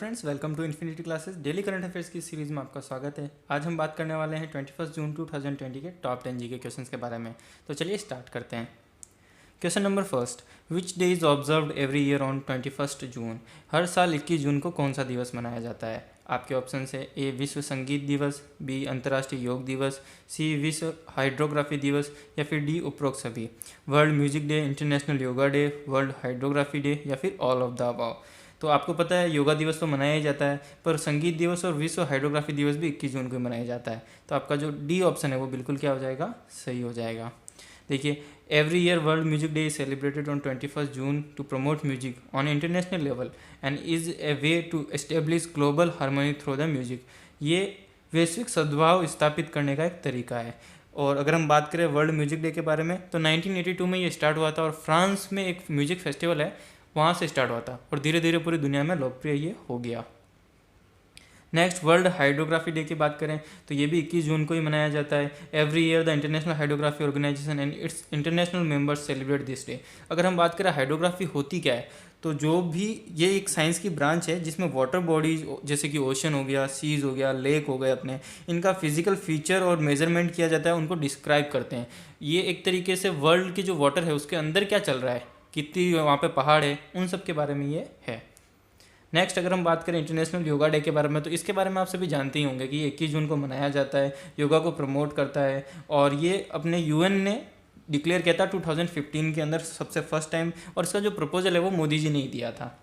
Friends, welcome to infinity classes. Daily current affairs की series में आपका स्वागत है। आज हम बात करने वाले हैं 21 जून 2020 के टॉप 10 जीके क्वेश्चंस के बारे में। तो चलिए स्टार्ट करते हैं। Question number first, which day is observed every year on 21 जून। हर साल 21 जून को कौन सा दिवस मनाया जाता है? आपके ऑप्शन है ए विश्व संगीत दिवस, बी अंतर्राष्ट्रीय योग दिवस, सी विश्व हाइड्रोग्राफी दिवस या फिर डी उपरोक्त सभी। World music day, international yoga day, world hydrography day या फिर ऑल ऑफ द अबव। तो आपको पता है योगा दिवस तो मनाया ही जाता है, पर संगीत दिवस और विश्व हाइड्रोग्राफी दिवस भी 21 जून को मनाया जाता है। तो आपका जो डी ऑप्शन है वो बिल्कुल क्या हो जाएगा? सही हो जाएगा। देखिए, every year world music day is celebrated on 21 June to promote music on international level and is a way to establish global harmony through the music. ये वैश्विक सद्भाव स्थापित करने का एक तरीका है। और अगर हम बात करें वर्ल्ड म्यूजिक डे के बारे में, तो 1982 में ये स्टार्ट हुआ था और फ्रांस में एक म्यूजिक फेस्टिवल है, वहाँ से स्टार्ट हुआ था और धीरे धीरे पूरी दुनिया में लोकप्रिय ये हो गया। नेक्स्ट, वर्ल्ड हाइड्रोग्राफी डे की बात करें तो ये भी 21 जून को ही मनाया जाता है। Every year the international hydrography organisation and its international members celebrate this day. अगर हम बात करें हाइड्रोग्राफी होती क्या है, तो जो भी ये एक साइंस की ब्रांच है जिसमें वाटर बॉडीज जैसे कि ओशन हो गया, सीज हो गया, लेक हो गए अपने, इनका फिजिकल फीचर और मेजरमेंट किया जाता है, उनको डिस्क्राइब करते हैं। ये एक तरीके से वर्ल्ड की जो वाटर है उसके अंदर क्या चल रहा है, कितनी वहाँ पे पहाड़ है, उन सब के बारे में ये है। नेक्स्ट, अगर हम बात करें इंटरनेशनल योगा डे के बारे में, तो इसके बारे में आप सभी जानते ही होंगे कि ये 21 जून को मनाया जाता है, योगा को प्रमोट करता है और ये अपने यूएन ने डिक्लेयर किया था 2015 के अंदर सबसे फर्स्ट टाइम, और इसका जो प्रपोजल है वो मोदी जी ने ही दिया था।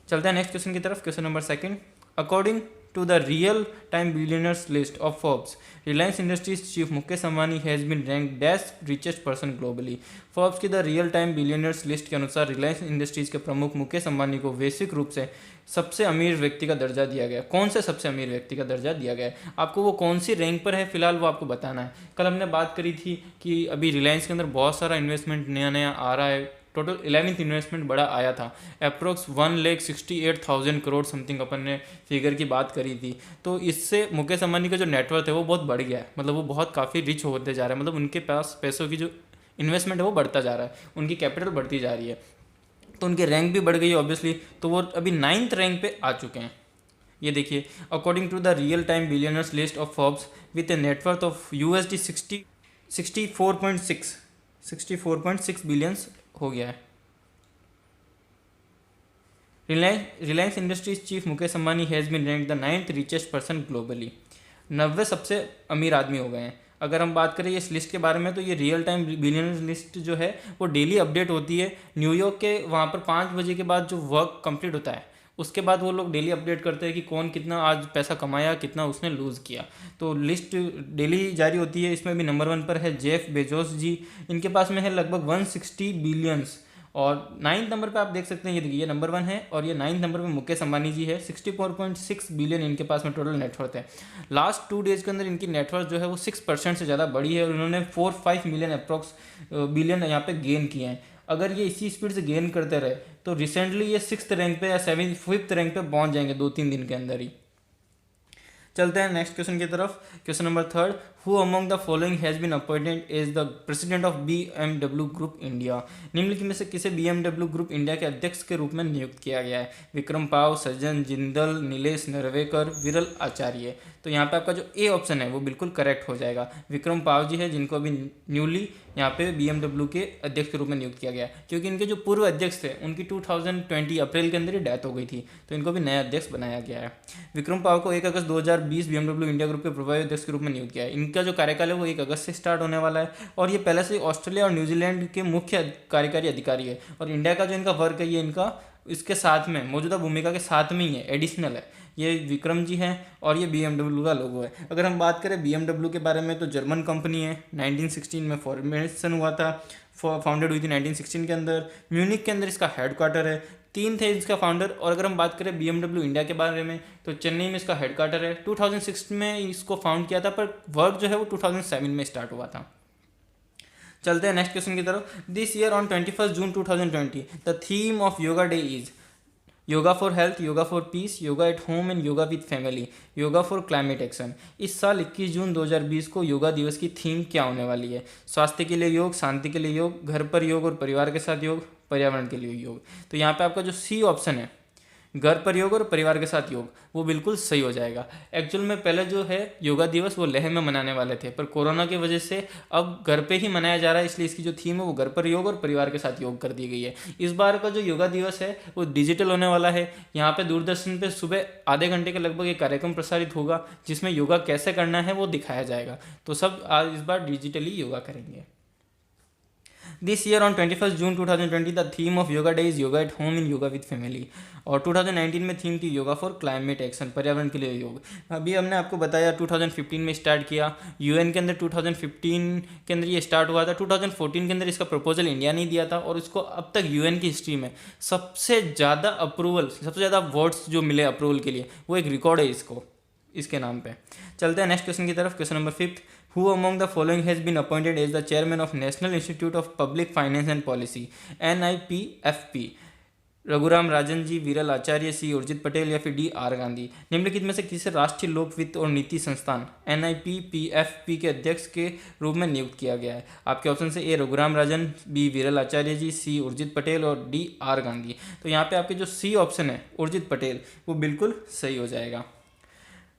चलते हैं नेक्स्ट क्वेश्चन की तरफ। Question number second, according to the real-time billionaires list of Forbes, Reliance Industries chief Mukesh Ambani has been ranked dash richest person globally। Forbes की the real time billionaires list के अनुसार Reliance industries के प्रमुख मुकेश अंबानी को वैश्विक रूप से सबसे अमीर व्यक्ति का दर्जा दिया गया। कौन से सबसे अमीर व्यक्ति का दर्जा दिया गया है? आपको वो कौन सी रैंक पर है फिलहाल वो आपको बताना है। कल हमने बात करी थी कि अभी रिलायंस के अंदर बहुत सारा इन्वेस्टमेंट नया नया आ रहा है। टोटल 11th इन्वेस्टमेंट बड़ा आया था, अप्रोक्स 1,68,000 करोड़ समथिंग अपन ने फिगर की बात करी थी। तो इससे मुकेश अंबानी का जो नेटवर्थ है वो बहुत बढ़ गया है, मतलब वो बहुत काफ़ी रिच होते जा रहा है, मतलब उनके पास पैसों की जो इन्वेस्टमेंट है वो बढ़ता जा रहा है, उनकी कैपिटल बढ़ती जा रही है, तो उनकी रैंक भी बढ़ गई है ऑब्वियसली। तो वो अभी 9th रैंक पे आ चुके हैं। ये देखिए, according to the real time billionaires list of Forbes with a net worth of USD 64.6 billions हो गया है। Reliance Industries chief Mukesh Ambani has been rank the 9th richest person globally. 90 सबसे अमीर आदमी हो गए हैं। अगर हम बात करें इस लिस्ट के बारे में, तो ये रियल टाइम बिलियनर्स लिस्ट जो है वो डेली अपडेट होती है। न्यूयॉर्क के वहाँ पर 5 बजे के बाद जो वर्क कंप्लीट होता है उसके बाद वो लोग डेली अपडेट करते हैं कि कौन कितना आज पैसा कमाया, कितना उसने लूज़ किया। तो लिस्ट डेली जारी होती है। इसमें भी नंबर 1 पर है जेफ बेजोस जी, इनके पास में है लगभग 160 बिलियंस। और 9th नंबर पे आप देख सकते हैं, ये देखिए ये नंबर 1 है और ये 9th नंबर पे मुकेश अंबानी जी है। 64.6 बिलियन इनके पास में टोटल नेटवर्थ है। लास्ट 2 डेज़ के अंदर इनकी नेटवर्थ जो है वो 6% से ज़्यादा बढ़ी है और इन्होंने 4-5 मिलियन अप्रॉक्स बिलियन यहाँ पे गेन किए हैं। अगर ये इसी स्पीड से गेन करते रहे तो रिसेंटली ये 6th रैंक पे या 5th रैंक पे पहुँच जाएंगे 2-3 दिन के अंदर ही। चलते हैं नेक्स्ट क्वेश्चन की तरफ। Question number 3, who among the following has been appointed as the president of BMW group India. निम्नलिखित में से किसे BMW ग्रुप इंडिया के अध्यक्ष के रूप में नियुक्त किया गया है? विक्रम पाव, सज्जन जिंदल, नीलेश नरवेकर, विरल आचार्य। तो यहाँ पे आपका जो ए ऑप्शन है वो बिल्कुल करेक्ट हो जाएगा। विक्रम पाव जी है जिनको अभी न्यूली यहाँ पे BMW के अध्यक्ष के रूप में नियुक्त किया गया है, क्योंकि इनके जो पूर्व अध्यक्ष थे उनकी 2020 अप्रैल के अंदर ही डेथ हो गई थी, तो इनको भी नया अध्यक्ष बनाया गया है। विक्रम पाव को 1 अगस्त 2020 BMW इंडिया ग्रुप के प्रभारी अध्यक्ष के रूप में नियुक्त किया है। इनका जो कार्यकाल है वो 1 अगस्त से स्टार्ट होने वाला है और ये पहले से ऑस्ट्रेलिया और न्यूजीलैंड के मुख्य कार्यकारी अधिकारी है। और इंडिया का जो इनका वर्क है ये इनका इसके साथ में मौजूदा भूमिका के साथ में ही है, एडिशनल है। ये विक्रम जी हैं और ये BMW का लोगो है। अगर हम बात करें BMW के बारे में, तो जर्मन कंपनी है, 1916 में फॉर्मेशन हुआ था, फाउंडेड हुई थी 1916 के अंदर। म्यूनिक के अंदर इसका हेडक्वार्टर है। 3 थे इसका फाउंडर। और अगर हम बात करें BMW इंडिया के बारे में, तो चेन्नई में इसका हेडक्वार्टर है। 2006 में इसको फाउंड किया था, पर वर्क जो है वो 2007 में स्टार्ट हुआ था। चलते हैं नेक्स्ट क्वेश्चन की तरफ। This year on 21 June 2020 the theme of yoga day is yoga for health, yoga for piece, yoga at home and yoga with family, yoga for climate action. इस साल 21 जून 2020 को योगा दिवस की थीम क्या होने वाली है? स्वास्थ्य के लिए योग, शांति के लिए योग, घर पर योग और परिवार के साथ योग, पर्यावरण के लिए योग। तो यहाँ पे आपका जो सी ऑप्शन है घर पर योग और परिवार के साथ योग, वो बिल्कुल सही हो जाएगा। एक्चुअल में पहले जो है योगा दिवस वो लेह में मनाने वाले थे, पर कोरोना की वजह से अब घर पे ही मनाया जा रहा है, इसलिए इसकी जो थीम है वो घर पर योग और परिवार के साथ योग कर दी गई है। इस बार का जो योगा दिवस है वो डिजिटल होने वाला है। यहाँ पे दूरदर्शन पे सुबह आधे घंटे के लगभग एक कार्यक्रम प्रसारित होगा जिसमें योगा कैसे करना है वो दिखाया जाएगा। तो सब आज इस बार डिजिटली योगा करेंगे। This year on 21st June 2020 the theme of Yoga Day is Yoga at Home in Yoga with Family। और 2019 में थीम थी योगा फॉर क्लाइमेट एक्शन, पर्यावरण के लिए योग। अभी हमने आपको बताया 2015 में स्टार्ट किया, यूएन के अंदर 2015 के अंदर ये स्टार्ट हुआ था। 2014 के अंदर इसका प्रपोजल इंडिया ने दिया था और इसको अब तक यूएन की हिस्ट्री में सबसे ज़्यादा अप्रूवल, सबसे ज़्यादा वोट्स जो मिले अप्रूवल के लिए, वो एक रिकॉर्ड है इसको, इसके नाम पे। चलते हैं नेक्स्ट क्वेश्चन की तरफ। Question number 5, Who among the following has been appointed as the chairman of National Institute of Public Finance and Policy NIPFP? Raghuram Rajan ji, Viral Acharya, सी उर्जित पटेल या फिर डी आर गांधी। निम्नलिखित में से किसे राष्ट्रीय लोक वित्त और नीति संस्थान NIPPFP के अध्यक्ष के रूप में नियुक्त किया गया है? आपके ऑप्शन से ए रघुराम राजन, बी विरल आचार्य जी, सी उर्जित पटेल और डी आर गांधी। तो यहाँ पे आपके जो सी ऑप्शन है उर्जित पटेल, वो बिल्कुल सही हो जाएगा।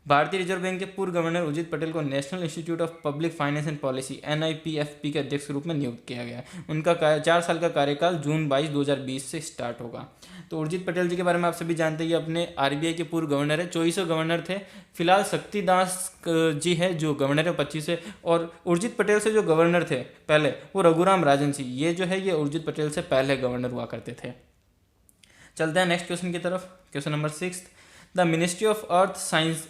भारतीय रिजर्व बैंक के पूर्व गवर्नर उर्जित पटेल को national institute of public finance and policy NIPFP के अध्यक्ष के रूप में नियुक्त किया गया है। उनका 4 साल का कार्यकाल जून 22, 2020 से स्टार्ट होगा। तो उर्जित पटेल जी के बारे में आप सभी जानते हैं कि अपने RBI के पूर्व गवर्नर है, 24 गवर्नर थे। फिलहाल शक्तिदास जी है जो गवर्नर है 25 है, और उर्जित पटेल से जो गवर्नर थे पहले वो रघुराम राजन जी, ये जो है ये उर्जित पटेल से पहले गवर्नर हुआ करते थे। चलते हैं नेक्स्ट क्वेश्चन की तरफ। Question number 6, The Ministry of Earth Sciences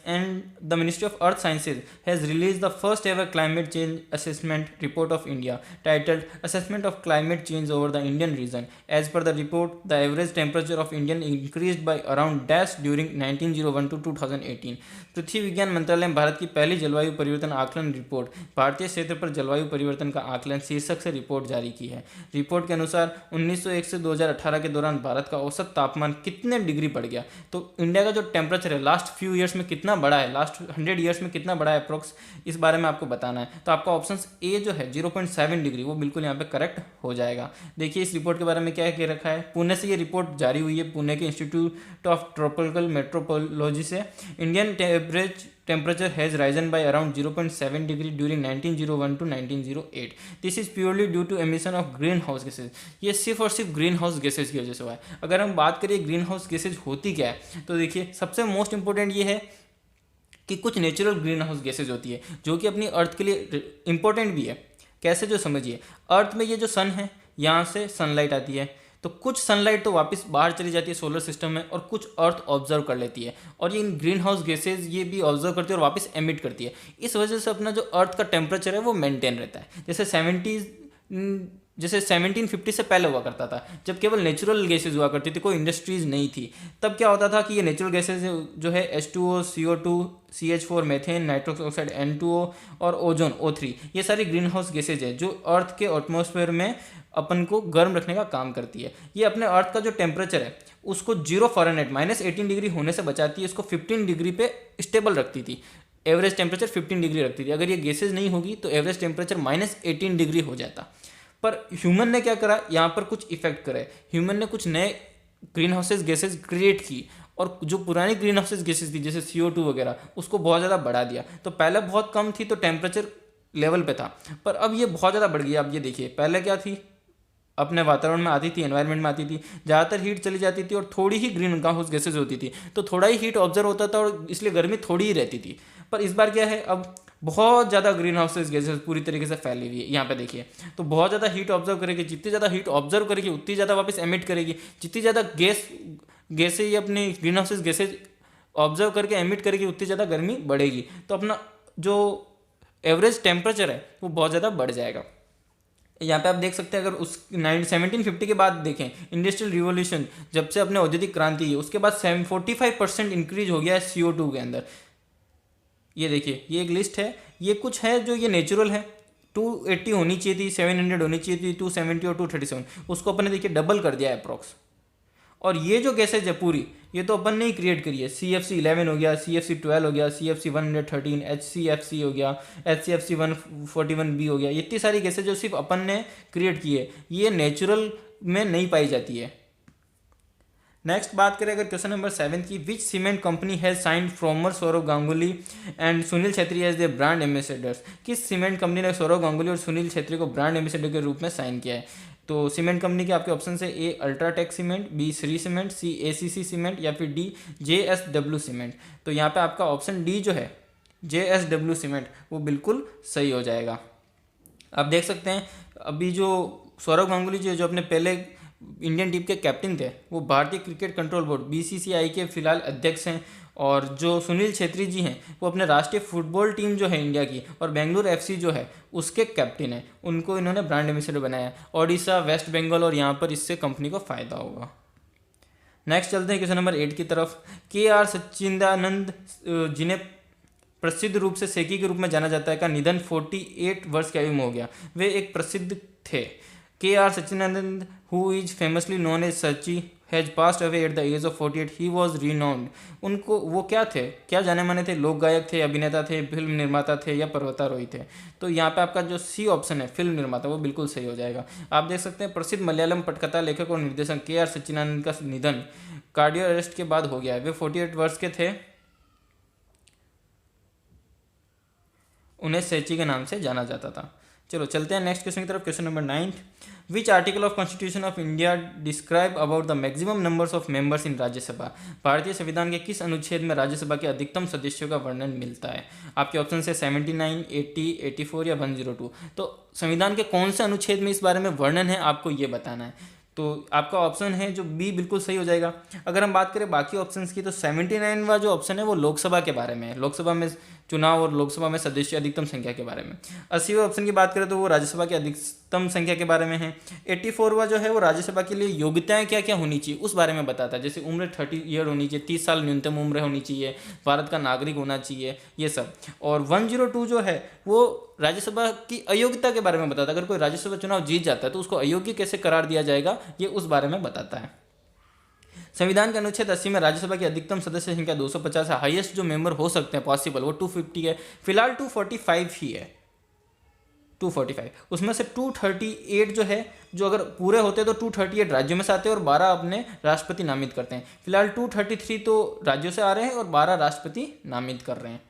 has released the first ever climate change assessment report of India titled Assessment of Climate Change over the Indian Region. As per the report, the average temperature of India increased by around dash during 1901 to 2018. पृथ्वी विज्ञान मंत्रालय ने भारत की पहली जलवायु परिवर्तन आकलन report भारतीय क्षेत्र पर जलवायु परिवर्तन का आकलन शीर्षक से रिपोर्ट जारी की है। रिपोर्ट के अनुसार 1901 से 2018 के दौरान भारत का औसत तापमान कितने डिग्री बढ़ गया। तो इंडिया का जो टेम्परेचर है लास्ट फ्यू ईयर्स में कितना बढ़ा है, लास्ट 100 ईयर्स में कितना बढ़ा है अप्रोक्स, इस बारे में आपको बताना है। तो आपका ऑप्शन ए जो है 0.7 डिग्री वो बिल्कुल यहाँ पे करेक्ट हो जाएगा। देखिए इस रिपोर्ट के बारे में क्या कह रखा है। पुणे से ये रिपोर्ट जारी हुई है, पुणे के इंस्टीट्यूट ऑफ ट्रॉपिकल मेट्रोपोलॉजी से। Indian average temperature has risen by around 0.7 degree during 1901 to 1908. This is purely due to emission of greenhouse gases. ये सिर्फ और सिर्फ ग्रीन हाउस गैसेज की वजह से हुआ है। अगर हम बात करें ग्रीन हाउस गैसेज होती क्या है, तो देखिए सबसे मोस्ट इंपॉर्टेंट ये है कि कुछ नेचुरल ग्रीन हाउस गैसेज होती है जो कि अपनी अर्थ के लिए इंपॉर्टेंट भी है। कैसे, जो समझिए, अर्थ में ये जो सन है यहाँ से सनलाइट आती है, तो कुछ सनलाइट तो वापस बाहर चली जाती है सोलर सिस्टम में और कुछ अर्थ ऑब्जर्व कर लेती है, और ये इन ग्रीन हाउस गैसेज ये भी ऑब्जर्व करती है और वापस एमिट करती है। इस वजह से अपना जो अर्थ का टेम्परेचर है वो मेंटेन रहता है। जैसे 1750 से पहले हुआ करता था, जब केवल नेचुरल गैसेज हुआ करती थी, कोई इंडस्ट्रीज नहीं थी। तब क्या होता था कि ये नेचुरल गैसेज जो है H2O, CO2, CH4, methane, nitrous oxide N2O और ओजोन O3, ये सारी ग्रीन हाउस गैसेज है जो अर्थ के एटमॉस्फेयर में अपन को गर्म रखने का काम करती है। ये अपने अर्थ का जो टेम्परेचर है उसको 0 फ़ारेनहाइट -18 डिग्री होने से बचाती है, इसको 15 डिग्री पे स्टेबल रखती थी। एवरेज टेम्परेचर 15 डिग्री रखती थी। अगर ये गैसेज नहीं होगी तो एवरेज टेम्परेचर -18 डिग्री हो जाता। पर ह्यूमन ने क्या करा, यहाँ पर कुछ इफेक्ट करे। ह्यूमन ने कुछ नए ग्रीन हाउसेज गैसेज क्रिएट की और जो पुरानी ग्रीन हाउसेज गैसेज थी जैसे CO2 वगैरह उसको बहुत ज़्यादा बढ़ा दिया। तो पहले बहुत कम थी तो टेम्परेचर लेवल पे था, पर अब ये बहुत ज़्यादा बढ़ गई। अब ये देखिए, पहले क्या थी, अपने वातावरण में आती थी, एनवायरनमेंट में आती थी, ज़्यादातर हीट चली जाती थी और थोड़ी ही ग्रीन हाउस गैसेज होती थी, तो थोड़ा ही हीट ऑब्जर्व होता था और इसलिए गर्मी थोड़ी ही रहती थी। पर इस बार क्या है, अब बहुत ज़्यादा ग्रीन हाउसेज गैसेज पूरी तरीके से फैली हुई है। यहाँ पे देखिए, तो बहुत ज़्यादा हीट ऑब्जर्व करेगी, जितनी ज़्यादा हीट ऑब्जर्व करेगी उतनी ज़्यादा वापस एमिट करेगी। जितनी ज़्यादा गैसेज ये अपनी ग्रीन हाउसेज गैसेज ऑब्जर्व करके एमिट करेगी उतनी ज़्यादा गर्मी बढ़ेगी, तो अपना जो एवरेज टेम्परेचर है वो बहुत ज़्यादा बढ़ जाएगा। यहाँ पे आप देख सकते हैं, अगर उस 1750 के बाद देखें, इंडस्ट्रियल रिवोल्यूशन जब से अपने औद्योगिक क्रांति है उसके बाद 45% इंक्रीज हो गया है CO2 के अंदर। ये देखिए, ये एक लिस्ट है, ये कुछ है जो ये नेचुरल है। 280 होनी चाहिए थी, 700 होनी चाहिए थी, 270 और 237, उसको अपन ने देखिए डबल कर दिया है अप्रॉक्स। और ये जो गैसेज है पूरी, ये तो अपन ने ही क्रिएट करी है। CFC11 हो गया, CFC12 हो गया, CFC113, HCFC हो गया, HCFC141b हो गया। ये इतनी सारी गैसेज जो सिर्फ अपन ने क्रिएट की है, ये नेचुरल में नहीं पाई जाती है। नेक्स्ट बात करें अगर क्वेश्चन नंबर 7 की, which cement company has signed former Sourav Ganguly and Sunil Chhetri as their brand ambassadors. किस सीमेंट कंपनी ने सौरव गांगुली और सुनील छेत्री को ब्रांड एम्बेसडर के रूप में साइन किया है? तो सीमेंट कंपनी के आपके ऑप्शन है A UltraTech cement, B Shree cement, C ACC cement या फिर डी जेएसडब्ल्यू सीमेंट। तो यहाँ पे आपका ऑप्शन डी जो है जेएसडब्ल्यू सीमेंट वो बिल्कुल सही हो जाएगा। आप देख सकते हैं अभी जो सौरव गांगुली जी जो अपने पहले इंडियन टीम के कैप्टन थे वो भारतीय क्रिकेट कंट्रोल बोर्ड बीसीसीआई के फिलहाल अध्यक्ष हैं, और जो सुनील छेत्री जी हैं वो अपने राष्ट्रीय फुटबॉल टीम जो है इंडिया की और बेंगलुरु एफसी जो है उसके कैप्टन हैं। उनको इन्होंने ब्रांड एम्बेसडर बनाया है, ओडिशा, वेस्ट बंगाल, और यहाँ पर इससे कंपनी को फ़ायदा होगा। नेक्स्ट चलते हैं क्वेश्चन नंबर 8 की तरफ। के आर सच्चिदानंद जिन्हें प्रसिद्ध रूप से सेकी के रूप में जाना जाता है का निधन 48 वर्ष की आयु में हो गया। वे एक प्रसिद्ध थे। K R Sachidanand who is famously known as Sachy has passed away at the age of 48। He was renowned. उनको वो क्या थे, क्या जाने माने थे? लोक गायक थे, अभिनेता थे, फिल्म निर्माता थे या पर्वतारोही थे? तो यहाँ पे आपका जो सी ऑप्शन है फिल्म निर्माता वो बिल्कुल सही हो जाएगा। आप देख सकते हैं प्रसिद्ध मलयालम पटकथा लेखक और निर्देशक के आर सच्चिदानंद का निधन कार्डियो अरेस्ट के बाद हो गया है। वे 48 वर्ष के थे। उन्हें सेची के नाम से जाना जाता था। चलो चलते हैं नेक्स्ट क्वेश्चन की तरफ। Question number 9, which article of constitution of India describe about the maximum numbers of members in Rajya Sabha. भारतीय संविधान के किस अनुच्छेद में राज्यसभा के अधिकतम सदस्यों का वर्णन मिलता है? आपके ऑप्शन है 79, 80, 84 या 102। तो संविधान के कौन से अनुच्छेद में इस बारे में वर्णन है आपको ये बताना है। तो आपका ऑप्शन है जो बी बिल्कुल सही हो जाएगा। अगर हम बात करें बाकी ऑप्शंस की तो 79वां जो ऑप्शन है वो लोकसभा के बारे में है, लोकसभा में चुनाव और लोकसभा में सदस्य अधिकतम संख्या के बारे में। 80वें ऑप्शन की बात करें तो वो राज्यसभा की अधिकतम संख्या के बारे में है। 84वां जो है वो राज्यसभा के लिए योग्यताएं क्या क्या होनी चाहिए उस बारे में बताता है, जैसे उम्र 30 ईयर होनी चाहिए, 30 साल न्यूनतम उम्र होनी चाहिए, भारत का नागरिक होना चाहिए, ये सब। और 102 जो है वो राज्यसभा की अयोग्यता के बारे में बताता है। अगर कोई राज्यसभा चुनाव जीत जाता है तो उसको अयोग्य कैसे करार दिया जाएगा ये उस बारे में बताता है। संविधान के अनुच्छेद 80 में राज्यसभा की अधिकतम सदस्य संख्या 250 है। हाईएस्ट जो मेंबर हो सकते हैं पॉसिबल वो 250 है। फिलहाल 245 ही है, 245। उसमें से 238 जो है जो अगर पूरे होते तो 238 राज्यों में से आते हैं और 12 अपने राष्ट्रपति नामित करते हैं। फिलहाल 233 तो राज्यों से आ रहे हैं और 12 राष्ट्रपति नामित कर रहे हैं।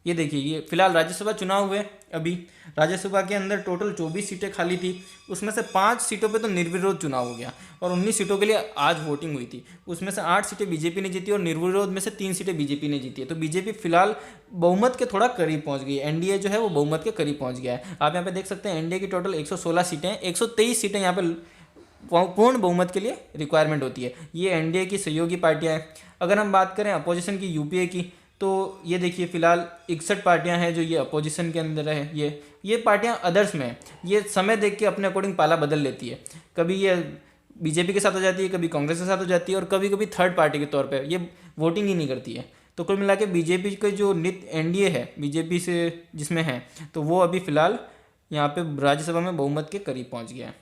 ये देखिए ये फिलहाल राज्यसभा चुनाव हुए अभी, राज्यसभा के अंदर टोटल 24 सीटें खाली थी, उसमें से 5 सीटों पे तो निर्विरोध चुनाव हो गया और 19 सीटों के लिए आज वोटिंग हुई थी। उसमें से 8 सीटें बीजेपी ने जीती और निर्विरोध में से 3 सीटें बीजेपी ने जीती है। तो बीजेपी फिलहाल बहुमत के थोड़ा करीब पहुंच गई है, एनडीए जो है वो बहुमत के करीब पहुंच गया है। आप यहाँ पे देख सकते हैं एनडीए की टोटल 116 सीटें हैं, 123 सीटें यहाँ पे पूर्ण बहुमत के लिए रिक्वायरमेंट होती है। ये एनडीए की सहयोगी पार्टियाँ हैं। अगर हम बात करें अपोजिशन की यूपीए की तो ये देखिए फिलहाल 61 पार्टियां हैं जो ये अपोजिशन के अंदर है। ये पार्टियां अदर्स में है, ये समय देख के अपने अकॉर्डिंग पाला बदल लेती है। कभी ये बीजेपी के साथ हो जाती है, कभी कांग्रेस के साथ हो जाती है और कभी कभी थर्ड पार्टी के तौर पे ये वोटिंग ही नहीं करती है। तो कुल मिला के बीजेपी के जो नित एनडीए है बीजेपी से जिसमें है तो वो अभी फिलहाल यहाँ पे राज्यसभा में बहुमत के करीब पहुँच गया है।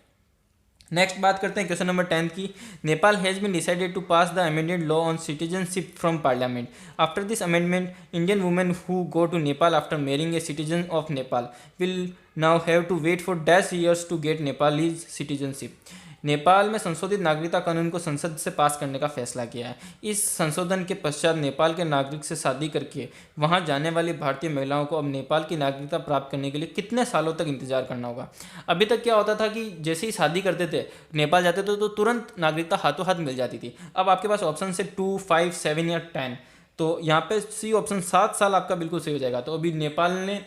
नेक्स्ट बात करते हैं क्वेश्चन नंबर 10 की। Nepal has been decided to pass the amended law on citizenship from parliament. After this amendment Indian women who go to Nepal after marrying a citizen of Nepal will now have to wait for dash years to get Nepalese citizenship. Nepal में संशोधित नागरिकता कानून को संसद से पास करने का फैसला किया है। इस संशोधन के पश्चात नेपाल के नागरिक से शादी करके वहां जाने वाली भारतीय महिलाओं को अब नेपाल की नागरिकता प्राप्त करने के लिए कितने सालों तक इंतजार करना होगा? अभी तक क्या होता था कि जैसे ही शादी करते थे नेपाल जाते थे तो तुरंत नागरिकता हाथों हाथ मिल जाती थी। अब आपके पास ऑप्शन से 2, 5, 7 या 10। तो यहाँ पे सी ऑप्शन 7 साल आपका बिल्कुल सही हो जाएगा। तो अभी नेपाल ने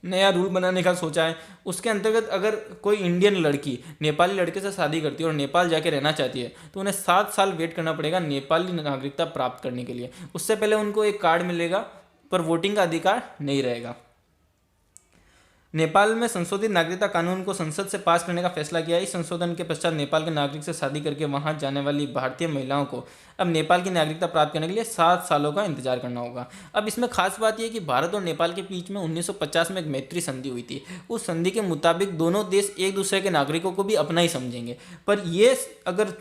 नया रूल बनाने का सोचा है। उसके अंतर्गत अगर कोई इंडियन लड़की नेपाली लड़के से शादी करती है और नेपाल जाके रहना चाहती है तो उन्हें 7 साल वेट करना पड़ेगा नेपाली नागरिकता प्राप्त करने के लिए। उससे पहले उनको एक कार्ड मिलेगा पर वोटिंग का अधिकार नहीं रहेगा। नेपाल में संशोधित नागरिकता कानून को संसद से पास करने का फैसला किया। इस संशोधन के पश्चात नेपाल के नागरिक से शादी करके वहां जाने वाली भारतीय महिलाओं को अब नेपाल की नागरिकता प्राप्त करने के लिए 7 सालों का इंतजार करना होगा। अब इसमें खास बात यह है कि भारत और नेपाल के बीच में 1950 में एक मैत्री संधि हुई थी। उस संधि के मुताबिक दोनों देश एक दूसरे के नागरिकों को भी अपना ही समझेंगे। पर ये अगर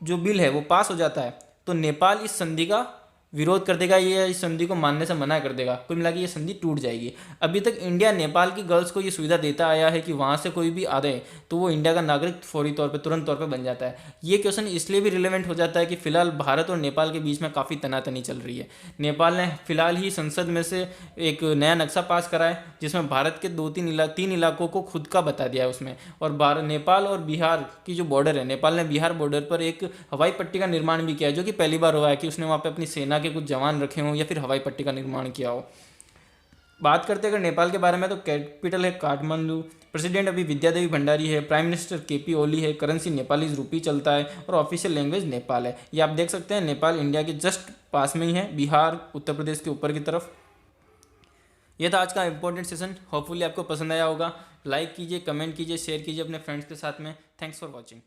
जो बिल है वो पास हो जाता है तो नेपाल इस संधि का विरोध कर देगा, ये इस संधि को मानने से मना कर देगा, कुल मिला के ये संधि टूट जाएगी। अभी तक इंडिया नेपाल की गर्ल्स को ये सुविधा देता आया है कि वहाँ से कोई भी आ रहे तो वो इंडिया का नागरिक फौरी तौर पे, तुरंत तौर पे बन जाता है। ये क्वेश्चन इसलिए भी रिलेवेंट हो जाता है कि फिलहाल भारत और नेपाल के बीच में काफ़ी तनातनी चल रही है। नेपाल ने फिलहाल ही संसद में से एक नया नक्शा पास करा है जिसमें भारत के तीन इलाकों को खुद का बता दिया है उसमें। और नेपाल और बिहार की जो बॉर्डर है, नेपाल ने बिहार बॉर्डर पर एक हवाई पट्टी का निर्माण भी किया है, जो कि पहली बार हुआ है कि उसने वहाँ पे अपनी सेना के कुछ जवान रखे हों या फिर हवाई पट्टी का निर्माण किया हो। बात करते हैं अगर नेपाल के बारे में, तो कैपिटल है काठमांडू, प्रेसिडेंट अभी विद्यादेवी भंडारी है, प्राइम मिनिस्टर केपी ओली है, करेंसी नेपालीज रूपी चलता है और ऑफिशियल लैंग्वेज नेपाल है। ये आप देख सकते हैं, नेपाल इंडिया के जस्ट पास में ही है, बिहार उत्तर प्रदेश के ऊपर की तरफ। ये था आज का इंपॉर्टेंट सेशन, होपफुली आपको पसंद आया होगा। लाइक कीजिए, कमेंट कीजिए, शेयर कीजिए अपने फ्रेंड्स के साथ में। Thanks for watching.